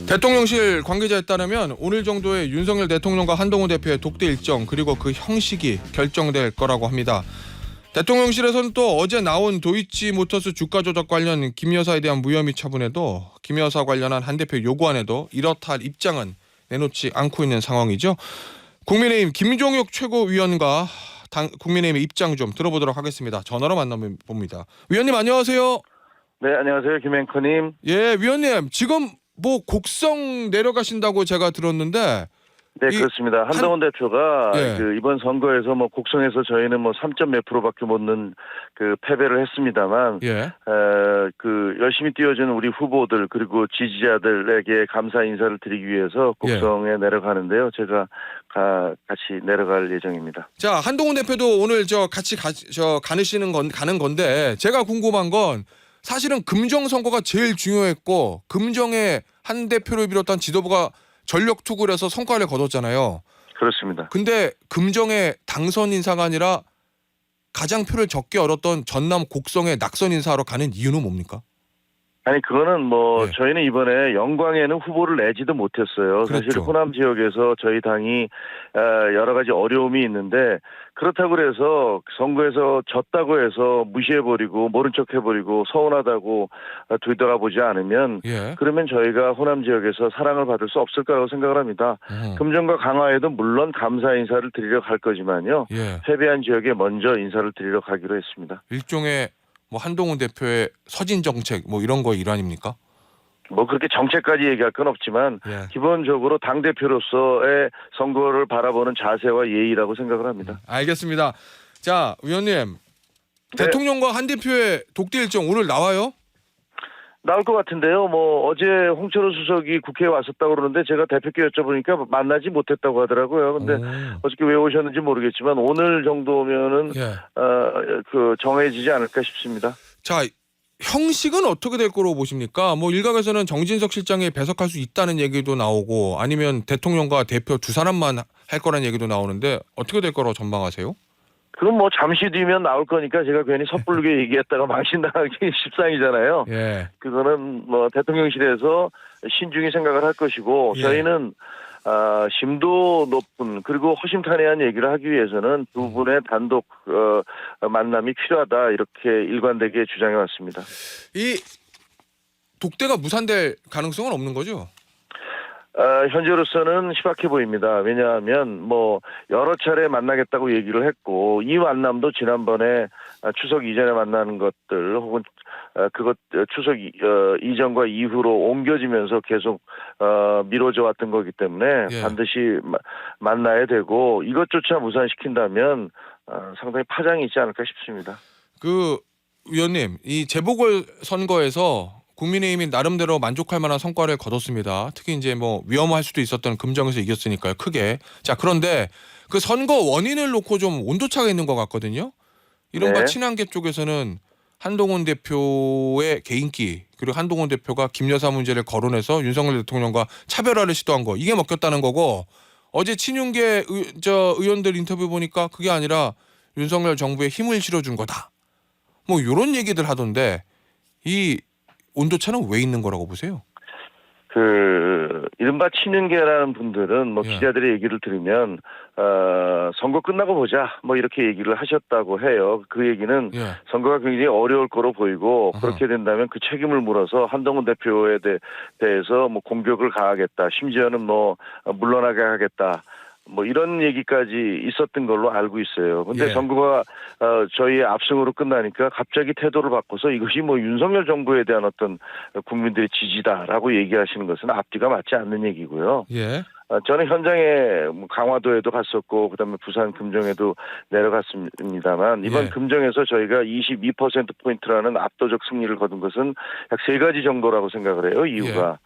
대통령실 관계자에 따르면 오늘 정도에 윤석열 대통령과 한동훈 대표의 독대 일정 그리고 그 형식이 결정될 거라고 합니다. 대통령실에서는 또 어제 나온 도이치모터스 주가 조작 관련 김 여사에 대한 무혐의 처분에도 김 여사 관련한 한 대표 요구안에도 이렇다 할 입장은 내놓지 않고 있는 상황이죠. 국민의힘 김종혁 최고위원과 국민의힘의 입장 좀 들어보도록 하겠습니다. 전화로 만나봅니다. 위원님 안녕하세요. 네, 안녕하세요. 김앵커님. 예, 위원님 지금 뭐 곡성 내려가신다고 제가 들었는데. 네, 그렇습니다. 한동훈 대표가 예. 이번 선거에서 곡성에서 저희는 3점 몇 프로밖에 못 넣은 패배를 했습니다만, 예. 열심히 뛰어준 우리 후보들 그리고 지지자들에게 감사 인사를 드리기 위해서 곡성에 내려가는데요. 제가 같이 내려갈 예정입니다. 자, 한동훈 대표도 오늘 같이 가는 건데 제가 궁금한 건 사실은 금정 선거가 제일 중요했고 금정에 한 대표를 비롯한 지도부가 전력 투구를 해서 성과를 거뒀잖아요. 그렇습니다. 근데 금정의 당선 인사가 아니라 가장 표를 적게 얻었던 전남 곡성에 낙선 인사하러 가는 이유는 뭡니까? 아니 그거는 네. 저희는 이번에 영광에는 후보를 내지도 못했어요. 그랬죠. 사실 호남 지역에서 저희 당이 여러 가지 어려움이 있는데 그렇다고 그래서 선거에서 졌다고 해서 무시해버리고 모른 척해버리고 서운하다고 뒤돌아보지 않으면 예. 그러면 저희가 호남 지역에서 사랑을 받을 수 없을 거라고 생각을 합니다. 금정과 강화에도 물론 감사 인사를 드리려 갈 거지만요. 예. 패배한 지역에 먼저 인사를 드리려 가기로 했습니다. 일종의 한동훈 대표의 서진 정책 이런 거 일환입니까? 그렇게 정책까지 얘기할 건 없지만 예. 기본적으로 당대표로서의 선거를 바라보는 자세와 예의라고 생각을 합니다. 알겠습니다. 자, 위원님. 네. 대통령과 한 대표의 독대 일정 오늘 나와요? 나올 것 같은데요. 어제 홍철호 수석이 국회에 왔었다고 그러는데 제가 대표께 여쭤보니까 만나지 못했다고 하더라고요. 근데 어저께 왜 오셨는지 모르겠지만 오늘 정도면은 예. 정해지지 않을까 싶습니다. 자, 형식은 어떻게 될 거로 보십니까? 일각에서는 정진석 실장이 배석할 수 있다는 얘기도 나오고 아니면 대통령과 대표 두 사람만 할 거라는 얘기도 나오는데 어떻게 될 거로 전망하세요? 그럼 잠시 뒤면 나올 거니까 제가 괜히 섣부르게 얘기했다가 망신당하기 십상이잖아요. 예. 그거는 대통령실에서 신중히 생각을 할 것이고 예. 저희는 심도 높은 그리고 허심탄회한 얘기를 하기 위해서는 두 분의 단독 만남이 필요하다 이렇게 일관되게 주장해 왔습니다. 이 독대가 무산될 가능성은 없는 거죠? 현재로서는 희박해 보입니다. 왜냐하면 여러 차례 만나겠다고 얘기를 했고 이 만남도 지난번에 추석 이전에 만나는 것들 혹은 추석 이전과 이후로 옮겨지면서 계속 미뤄져 왔던 거기 때문에 예. 반드시 만나야 되고 이것조차 무산시킨다면 상당히 파장이 있지 않을까 싶습니다. 위원님, 이 재보궐 선거에서 국민의힘이 나름대로 만족할 만한 성과를 거뒀습니다. 특히 이제 위험할 수도 있었던 금정에서 이겼으니까요, 크게. 자, 그런데 그 선거 원인을 놓고 좀 온도차가 있는 것 같거든요. 이른바 네. 친한계 쪽에서는 한동훈 대표의 개인기 그리고 한동훈 대표가 김 여사 문제를 거론해서 윤석열 대통령과 차별화를 시도한 거 이게 먹혔다는 거고 어제 친윤계 의원들 인터뷰 보니까 그게 아니라 윤석열 정부에 힘을 실어준 거다. 이런 얘기들 하던데 이 온도차는 왜 있는 거라고 보세요? 이른바 친윤계라는 분들은 예. 기자들의 얘기를 들으면 선거 끝나고 보자 이렇게 얘기를 하셨다고 해요. 그 얘기는 예. 선거가 굉장히 어려울 거로 보이고 어허. 그렇게 된다면 그 책임을 물어서 한동훈 대표에 대해서 공격을 가하겠다. 심지어는 물러나게 하겠다. 이런 얘기까지 있었던 걸로 알고 있어요. 근데 예. 선거가 저희의 압승으로 끝나니까 갑자기 태도를 바꿔서 이것이 윤석열 정부에 대한 어떤 국민들의 지지다라고 얘기하시는 것은 앞뒤가 맞지 않는 얘기고요. 예. 저는 현장에 강화도에도 갔었고 그다음에 부산 금정에도 내려갔습니다만 이번 예. 금정에서 저희가 22%포인트라는 압도적 승리를 거둔 것은 약 3가지 정도라고 생각을 해요. 이유가.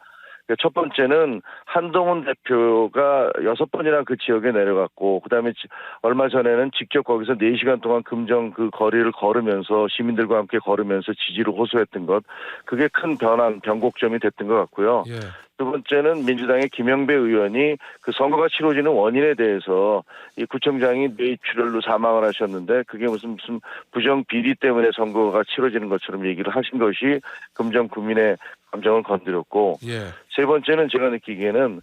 첫 번째는 한동훈 대표가 6번이나 그 지역에 내려갔고 그다음에 얼마 전에는 직접 거기서 4시간 동안 금정 그 거리를 걸으면서 시민들과 함께 걸으면서 지지를 호소했던 것 그게 큰 변곡점이 됐던 것 같고요. 예. 두 번째는 민주당의 김영배 의원이 그 선거가 치러지는 원인에 대해서 이 구청장이 뇌출혈로 사망을 하셨는데 그게 무슨 부정 비리 때문에 선거가 치러지는 것처럼 얘기를 하신 것이 금정 구민의 감정을 건드렸고 예. 세 번째는 제가 느끼기에는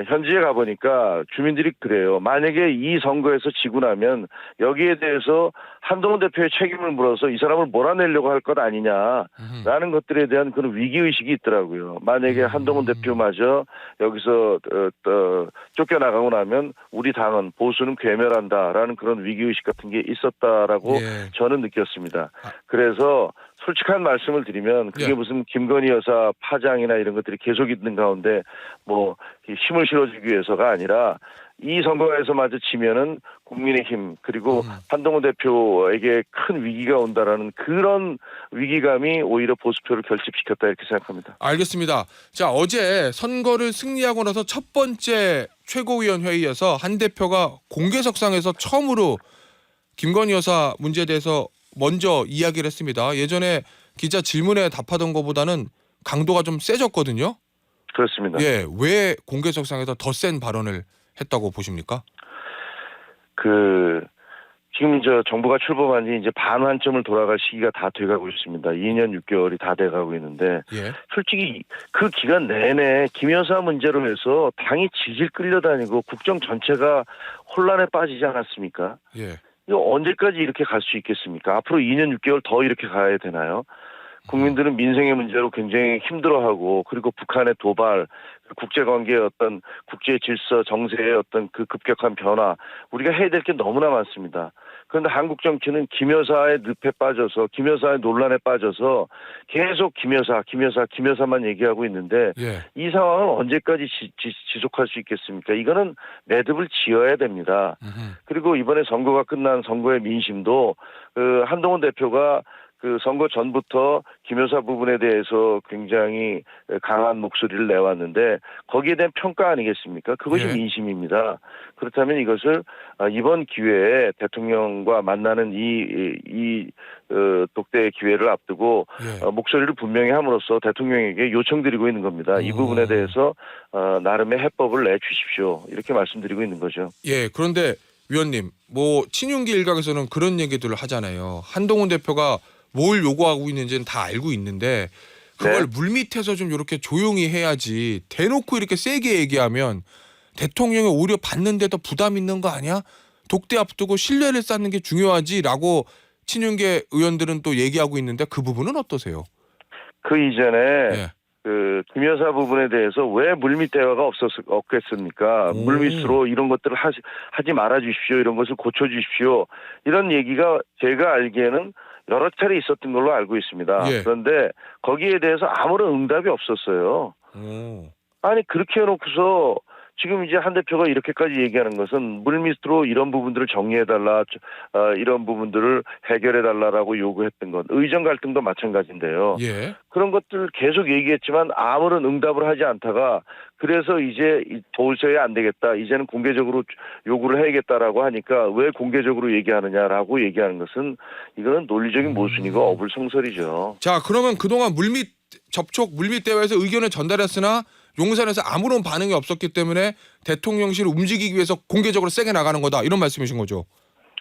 현지에 가보니까 주민들이 그래요. 만약에 이 선거에서 지고 나면 여기에 대해서 한동훈 대표의 책임을 물어서 이 사람을 몰아내려고 할 것 아니냐라는 것들에 대한 그런 위기의식이 있더라고요. 만약에 한동훈 대표마저 여기서 쫓겨나가고 나면 우리 당은 보수는 괴멸한다라는 그런 위기의식 같은 게 있었다라고 예. 저는 느꼈습니다. 그래서 솔직한 말씀을 드리면 그게 예. 무슨 김건희 여사 파장이나 이런 것들이 계속 있는 가운데 뭐 힘을 실어주기 위해서가 아니라 이 선거에서마저 지면은 국민의힘 그리고 한동훈 대표에게 큰 위기가 온다라는 그런 위기감이 오히려 보수표를 결집시켰다 이렇게 생각합니다. 알겠습니다. 자, 어제 선거를 승리하고 나서 첫 번째 최고위원 회의에서 한 대표가 공개석상에서 처음으로 김건희 여사 문제에 대해서 먼저 이야기를 했습니다. 예전에 기자 질문에 답하던 것보다는 강도가 좀 세졌거든요. 그렇습니다. 예, 왜 공개석상에서 더 센 발언을 했다고 보십니까? 지금 정부가 출범한 지 이제 반환점을 돌아갈 시기가 다 돼가고 있습니다. 2년 6개월이 다 돼가고 있는데 예. 솔직히 그 기간 내내 김 여사 문제로 해서 당이 질질 끌려다니고 국정 전체가 혼란에 빠지지 않았습니까? 예. 이거 언제까지 이렇게 갈 수 있겠습니까? 앞으로 2년 6개월 더 이렇게 가야 되나요? 국민들은 민생의 문제로 굉장히 힘들어하고 그리고 북한의 도발, 국제관계의 어떤 국제 질서 정세의 어떤 그 급격한 변화 우리가 해야 될 게 너무나 많습니다. 그런데 한국 정치는 김 여사의 늪에 빠져서 김 여사의 논란에 빠져서 계속 김 여사만 얘기하고 있는데 예. 이 상황은 언제까지 지속할 수 있겠습니까? 이거는 매듭을 지어야 됩니다. 그리고 이번에 선거가 끝난 선거의 민심도 한동훈 대표가 그 선거 전부터 김 여사 부분에 대해서 굉장히 강한 목소리를 내왔는데 거기에 대한 평가 아니겠습니까? 그것이 예. 민심입니다. 그렇다면 이것을 이번 기회에 대통령과 만나는 이 독대의 기회를 앞두고 예. 목소리를 분명히 함으로써 대통령에게 요청드리고 있는 겁니다. 이 부분에 대해서 나름의 해법을 내주십시오. 이렇게 말씀드리고 있는 거죠. 예. 그런데 위원님, 뭐 친윤계 일각에서는 그런 얘기들을 하잖아요. 한동훈 대표가 뭘 요구하고 있는지는 다 알고 있는데 그걸 네. 물밑에서 좀 이렇게 조용히 해야지 대놓고 이렇게 세게 얘기하면 대통령이 오히려 받는데도 부담 있는 거 아니야? 독대 앞두고 신뢰를 쌓는 게 중요하지라고 친윤계 의원들은 또 얘기하고 있는데 그 부분은 어떠세요? 그 이전에 예. 김 여사 부분에 대해서 왜 물밑 대화가 없겠습니까? 물밑으로 이런 것들을 하지 말아 주십시오. 이런 것을 고쳐 주십시오. 이런 얘기가 제가 알기에는 여러 차례 있었던 걸로 알고 있습니다. 예. 그런데 거기에 대해서 아무런 응답이 없었어요. 아니 그렇게 해놓고서 지금 이제 한 대표가 이렇게까지 얘기하는 것은 물밑으로 이런 부분들을 정리해달라, 이런 부분들을 해결해달라라고 요구했던 것. 의정 갈등도 마찬가지인데요. 예. 그런 것들 계속 얘기했지만 아무런 응답을 하지 않다가 그래서 이제 도저히 안 되겠다. 이제는 공개적으로 요구를 해야겠다라고 하니까 왜 공개적으로 얘기하느냐라고 얘기하는 것은 이거는 논리적인 모순이고 어불성설이죠. 자, 그러면 그동안 물밑 대화에서 의견을 전달했으나 용산에서 아무런 반응이 없었기 때문에 대통령실을 움직이기 위해서 공개적으로 세게 나가는 거다. 이런 말씀이신 거죠?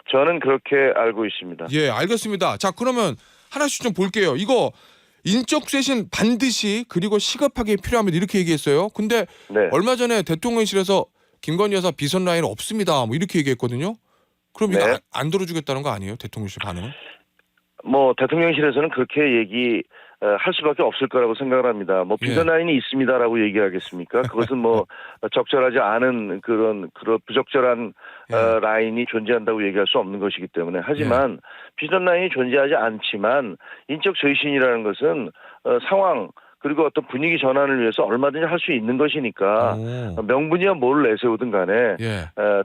저는 그렇게 알고 있습니다. 예, 알겠습니다. 자, 그러면 하나씩 좀 볼게요. 이거 인적 쇄신 반드시 그리고 시급하게 필요하면 이렇게 얘기했어요. 근데 네. 얼마 전에 대통령실에서 김건희 여사 비선 라인 없습니다. 뭐 이렇게 얘기했거든요. 그럼 이거 네. 안 들어주겠다는 거 아니에요? 대통령실 반응은? 뭐 대통령실에서는 그렇게 할 수밖에 없을 거라고 생각을 합니다. 뭐 비선 라인이 있습니다라고 얘기하겠습니까? 그것은 뭐 적절하지 않은 그런 부적절한 라인이 존재한다고 얘기할 수 없는 것이기 때문에 하지만 비선 라인이 존재하지 않지만 인적 쇄신이라는 것은 상황 그리고 어떤 분위기 전환을 위해서 얼마든지 할 수 있는 것이니까 명분이야 뭘 내세우든 간에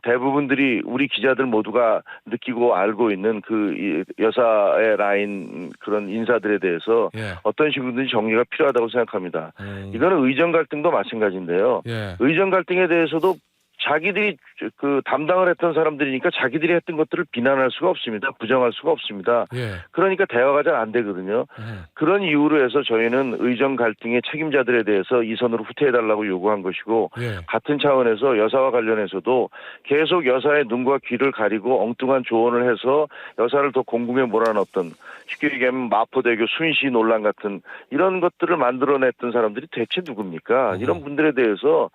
대부분들이 우리 기자들 모두가 느끼고 알고 있는 그 여사의 라인 그런 인사들에 대해서 어떤 식으로든지 정리가 필요하다고 생각합니다. 이거는 의정 갈등도 마찬가지인데요. 의정 갈등에 대해서도 자기들이 그 담당을 했던 사람들이니까 자기들이 했던 것들을 비난할 수가 없습니다. 부정할 수가 없습니다. 예. 그러니까 대화가 잘 안 되거든요. 그런 이유로 해서 저희는 의정 갈등의 책임자들에 대해서 이 선으로 후퇴해달라고 요구한 것이고 예. 같은 차원에서 여사와 관련해서도 계속 여사의 눈과 귀를 가리고 엉뚱한 조언을 해서 여사를 더 공궁에 몰아넣었던 쉽게 얘기하면 마포대교 순시 논란 같은 이런 것들을 만들어냈던 사람들이 대체 누굽니까? 이런 분들에 대해서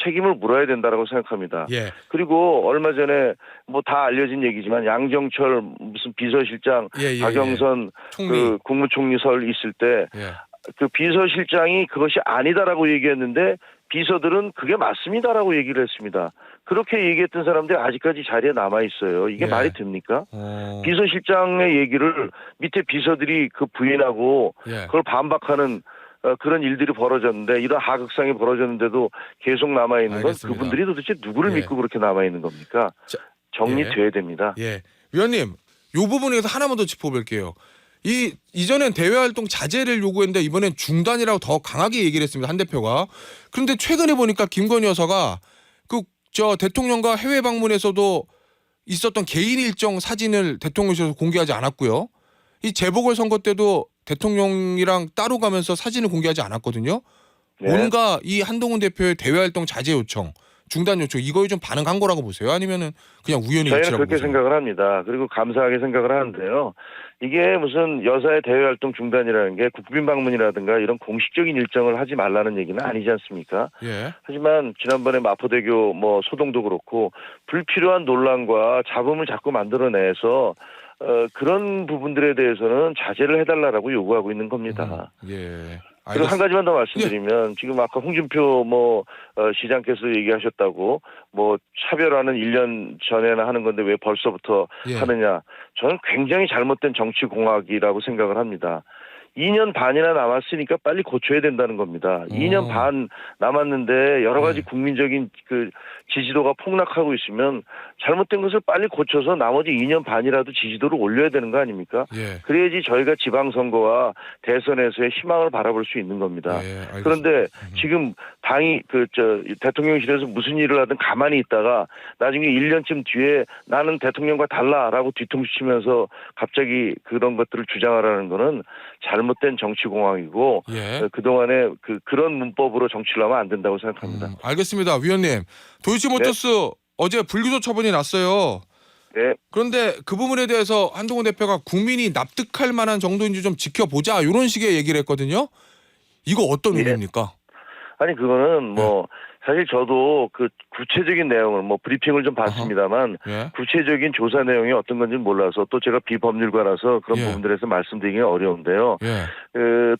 책임을 물어야 된다라고 생각합니다. 예. 그리고 얼마 전에 뭐 다 알려진 얘기지만 양정철 무슨 비서실장 예. 박영선 총리. 그 국무총리 설 있을 때 예. 그 비서실장이 그것이 아니다라고 얘기했는데 비서들은 그게 맞습니다라고 얘기를 했습니다. 그렇게 얘기했던 사람들이 아직까지 자리에 남아 있어요. 이게 예. 말이 됩니까? 비서실장의 얘기를 밑에 비서들이 그 부인하고 예. 그걸 반박하는 그런 일들이 벌어졌는데 이런 하극상이 벌어졌는데도 계속 남아 있는 건 알겠습니다. 그분들이 도대체 누구를 예. 믿고 그렇게 남아 있는 겁니까? 자, 정리돼야 됩니다. 예. 위원님, 이 부분에서 하나만 더 짚어볼게요. 이전엔 대외 활동 자제를 요구했는데 이번엔 중단이라고 더 강하게 얘기를 했습니다. 한 대표가. 그런데 최근에 보니까 김건희 여사가 저 대통령과 해외 방문에서도 있었던 개인 일정 사진을 대통령실에서 공개하지 않았고요. 이 재보궐 선거 때도 대통령이랑 따로 가면서 사진을 공개하지 않았거든요. 네. 뭔가 이 한동훈 대표의 대외 활동 자제 요청, 중단 요청 이거에 좀 반응한 거라고 보세요? 아니면은 그냥 우연히 저희는 일치라고 그렇게 보세요? 생각을 합니다. 그리고 감사하게 생각을 하는데요. 이게 무슨 여사의 대외활동 중단이라는 게 국빈 방문이라든가 이런 공식적인 일정을 하지 말라는 얘기는 아니지 않습니까? 예. 하지만 지난번에 마포대교 뭐 소동도 그렇고 불필요한 논란과 잡음을 자꾸 만들어내서 그런 부분들에 대해서는 자제를 해달라고 요구하고 있는 겁니다. 예. 그리고 한 가지만 더 말씀드리면 지금 아까 홍준표 시장께서 얘기하셨다고 뭐 차별화는 1년 전에나 하는 건데 왜 벌써부터 예. 하느냐. 저는 굉장히 잘못된 정치공학이라고 생각을 합니다. 2년 반이나 남았으니까 빨리 고쳐야 된다는 겁니다. 2년 반 남았는데 여러 가지 국민적인 그 지지도가 폭락하고 있으면 잘못된 것을 빨리 고쳐서 나머지 2년 반이라도 지지도를 올려야 되는 거 아닙니까? 예. 그래야지 저희가 지방선거와 대선에서의 희망을 바라볼 수 있는 겁니다. 예, 알겠습니다. 그런데 지금 당이 대통령실에서 무슨 일을 하든 가만히 있다가 나중에 1년쯤 뒤에 나는 대통령과 달라라고 뒤통수 치면서 갑자기 그런 것들을 주장하라는 거는 잘못된 정치공학이고 예. 그동안에 그런 문법으로 정치를 하면 안 된다고 생각합니다. 알겠습니다. 위원님. 도이치모터스 어제 불기소 처분이 났어요. 네. 그런데 그 부분에 대해서 한동훈 대표가 국민이 납득할 만한 정도인지 좀 지켜보자 이런 식의 얘기를 했거든요. 이거 어떤 의미입니까? 아니 그거는 사실 저도 그 구체적인 내용을 브리핑을 좀 봤습니다만 예. 구체적인 조사 내용이 어떤 건지 몰라서 또 제가 비법률가라서 그런 예. 부분들에서 말씀드리기가 어려운데요. 예.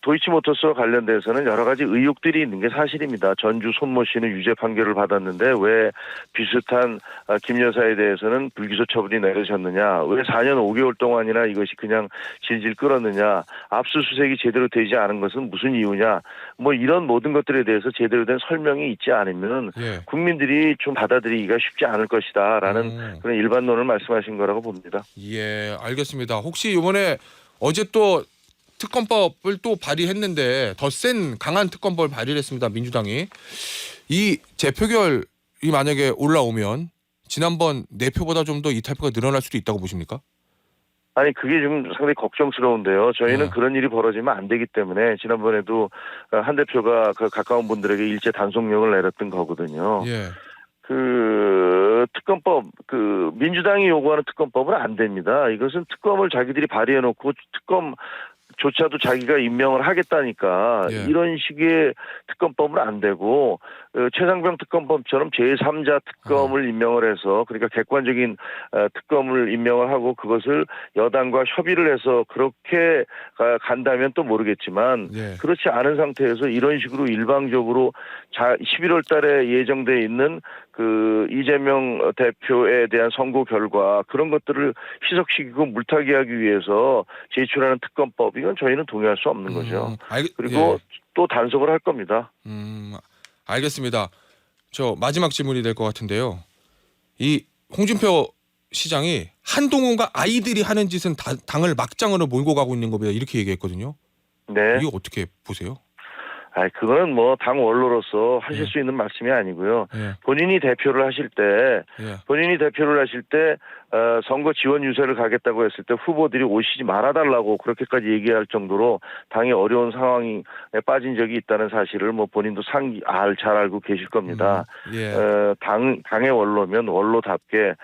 도이치모터스와 관련돼서는 여러 가지 의혹들이 있는 게 사실입니다. 전주 손모 씨는 유죄 판결을 받았는데 왜 비슷한 김 여사에 대해서는 불기소 처분이 내려졌느냐? 왜 4년 5개월 동안이나 이것이 그냥 질질 끌었느냐? 압수수색이 제대로 되지 않은 것은 무슨 이유냐? 이런 모든 것들에 대해서 제대로 된 설명이 있지 않으면 예. 국민들이 좀 받아들이기가 쉽지 않을 것이다라는 그런 일반론을 말씀하신 거라고 봅니다. 예, 알겠습니다. 혹시 이번에 어제 또 특검법을 또 발의했는데 더 센 강한 특검법을 발의를 했습니다. 민주당이. 이 재표결이 만약에 올라오면 지난번 4표보다 좀 더 이탈표가 늘어날 수도 있다고 보십니까? 아니 그게 좀 상당히 걱정스러운데요. 저희는 그런 일이 벌어지면 안 되기 때문에 지난번에도 한 대표가 그 가까운 분들에게 일제 단속령을 내렸던 거거든요. 예. 그 특검법 민주당이 요구하는 특검법은 안 됩니다. 이것은 특검을 자기들이 발의해놓고 특검조차도 자기가 임명을 하겠다니까 예. 이런 식의 특검법은 안 되고 최상병 특검법처럼 제3자 특검을 임명을 해서 그러니까 객관적인 특검을 임명을 하고 그것을 여당과 협의를 해서 그렇게 간다면 또 모르겠지만 예. 그렇지 않은 상태에서 이런 식으로 일방적으로 11월 달에 예정돼 있는 그 이재명 대표에 대한 선고 결과 그런 것들을 희석시키고 물타기하기 위해서 제출하는 특검법 이건 저희는 동의할 수 없는 거죠. 그리고 또 단속을 할 겁니다. 알겠습니다. 저 마지막 질문이 될 것 같은데요. 이 홍준표 시장이 한동훈과 아이들이 하는 짓은 당을 막장으로 몰고 가고 있는 겁니다. 이렇게 얘기했거든요. 네. 이거 어떻게 보세요? 그거는 뭐 당 원로로서 하실 예. 수 있는 말씀이 아니고요. 예. 본인이 대표를 하실 때 선거 지원 유세를 가겠다고 했을 때 후보들이 오시지 말아달라고 그렇게까지 얘기할 정도로 당이 어려운 상황에 빠진 적이 있다는 사실을 뭐 본인도 잘 알고 계실 겁니다. 예. 당의 원로면 원로답게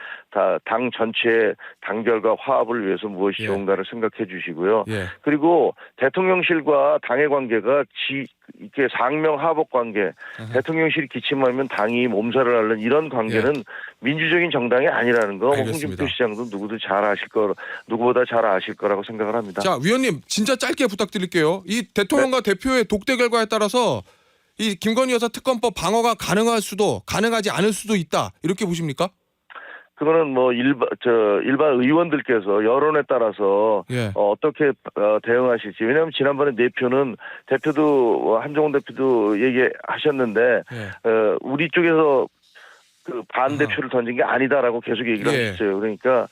당 전체의 단결과 화합을 위해서 무엇이 예. 좋은가를 생각해 주시고요. 예. 그리고 대통령실과 당의 관계가 이렇게 상명하복 관계, 대통령실이 기침하면 당이 몸살을 앓는 이런 관계는 민주적인 정당이 아니라는 거 알겠습니다. 홍준표 시장도 누구보다 잘 아실 거라고 생각을 합니다. 자, 위원님 진짜 짧게 부탁드릴게요. 이 대통령과 대표의 독대 결과에 따라서 이 김건희 여사 특검법 방어가 가능하지 않을 수도 있다. 이렇게 보십니까? 그거는 뭐 일반 의원들께서 여론에 따라서 예. 어떻게 대응하실지. 왜냐하면 지난번에 내표는 대표도 한종훈 대표도 얘기하셨는데 예. 우리 쪽에서 그 반대표를 던진 게 아니다라고 계속 얘기를 예. 하셨어요. 그러니까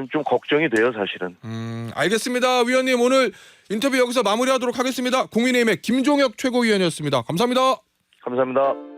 좀 걱정이 돼요, 사실은. 알겠습니다. 위원님 오늘 인터뷰 여기서 마무리하도록 하겠습니다. 국민의힘의 김종혁 최고위원이었습니다. 감사합니다. 감사합니다.